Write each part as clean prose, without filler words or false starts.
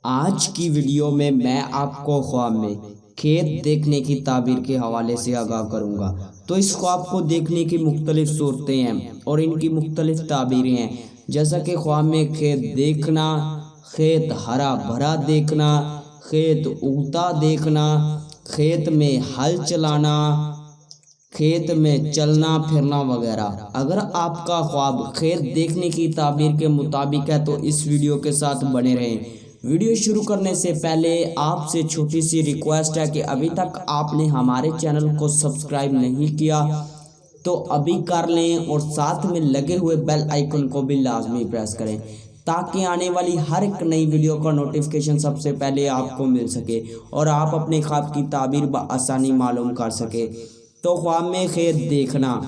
آج کی ویڈیو میں آپ کو خواب میں کھیت دیکھنے کی تعبیر کے حوالے سے آگاہ کروں گا۔ تو اس خواب کو دیکھنے کی مختلف صورتیں ہیں اور ان کی مختلف تعبیریں ہیں، جیسا کہ خواب میں کھیت دیکھنا، کھیت ہرا بھرا دیکھنا، کھیت اگتا دیکھنا، کھیت میں ہل چلانا، کھیت میں چلنا پھرنا وغیرہ۔ اگر آپ کا خواب کھیت دیکھنے کی تعبیر کے مطابق ہے تو اس ویڈیو کے ساتھ بنے رہیں۔ ویڈیو شروع کرنے سے پہلے آپ سے چھوٹی سی ریکویسٹ ہے کہ ابھی تک آپ نے ہمارے چینل کو سبسکرائب نہیں کیا تو ابھی کر لیں اور ساتھ میں لگے ہوئے بیل آئیکن کو بھی لازمی پریس کریں تاکہ آنے والی ہر ایک نئی ویڈیو کا نوٹیفیکیشن سب سے پہلے آپ کو مل سکے اور آپ اپنے خواب کی تعبیر بآسانی معلوم کر سکے۔ تو خواب میں کھیت دیکھنا،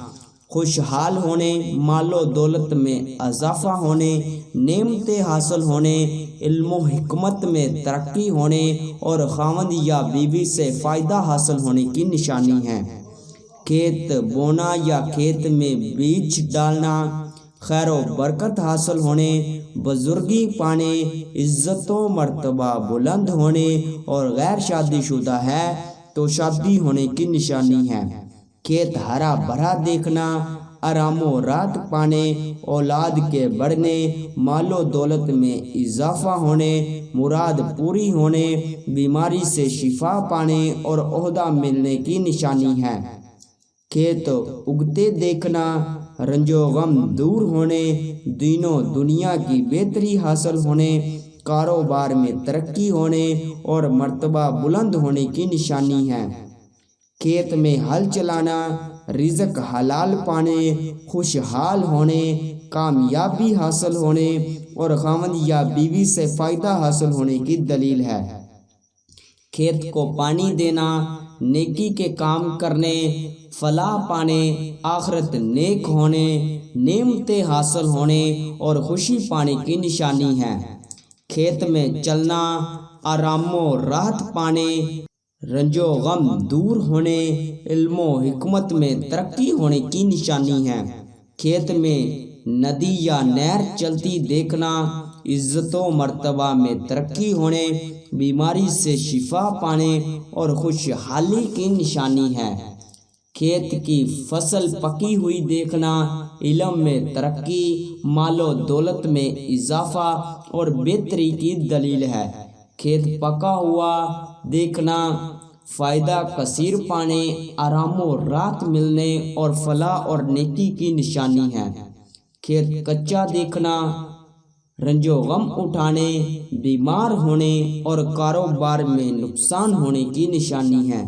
خوشحال ہونے، مال و دولت میں اضافہ ہونے، نعمتیں حاصل ہونے، علم و حکمت میں ترقی ہونے اور خاوند یا بیوی سے فائدہ حاصل ہونے کی نشانی ہے۔ کھیت بونا یا کھیت میں بیج ڈالنا، خیر و برکت حاصل ہونے، بزرگی پانے، عزت و مرتبہ بلند ہونے اور غیر شادی شدہ ہے تو شادی ہونے کی نشانی ہے۔ کھیت ہرا بھرا دیکھنا، آرام و راحت پانے، اولاد کے بڑھنے، مال و دولت میں اضافہ ہونے، مراد پوری ہونے، بیماری سے شفا پانے اور عہدہ ملنے کی نشانی ہے۔ کھیت اگتے دیکھنا، رنج و غم دور ہونے، دین و دنیا کی بہتری حاصل ہونے، کاروبار میں ترقی ہونے اور مرتبہ بلند ہونے کی نشانی ہے۔ کھیت میں ہل چلانا، رزق حلال پانے، خوشحال ہونے، کامیابی حاصل ہونے اور خاوند یا بیوی سے فائدہ حاصل ہونے کی دلیل ہے۔ کھیت کو پانی دینا، نیکی کے کام کرنے، فلاح پانے، آخرت نیک ہونے، نعمتیں حاصل ہونے اور خوشی پانے کی نشانی ہے۔ کھیت میں چلنا، آرام و راحت پانے، رنج و غم دور ہونے، علم و حکمت میں ترقی ہونے کی نشانی ہے۔ کھیت میں ندی یا نہر چلتی دیکھنا، عزت و مرتبہ میں ترقی ہونے، بیماری سے شفا پانے اور خوشحالی کی نشانی ہے۔ کھیت کی فصل پکی ہوئی دیکھنا، علم میں ترقی، مال و دولت میں اضافہ اور بہتری کی دلیل ہے۔ کھیت پکا ہوا دیکھنا، فائدہ کثیر پانے، آرام و راحت ملنے اور فلاح اور نیکی کی نشانی ہے۔ کھیت کچا دیکھنا، رنج و غم اٹھانے، بیمار ہونے اور کاروبار میں نقصان ہونے کی نشانی ہے۔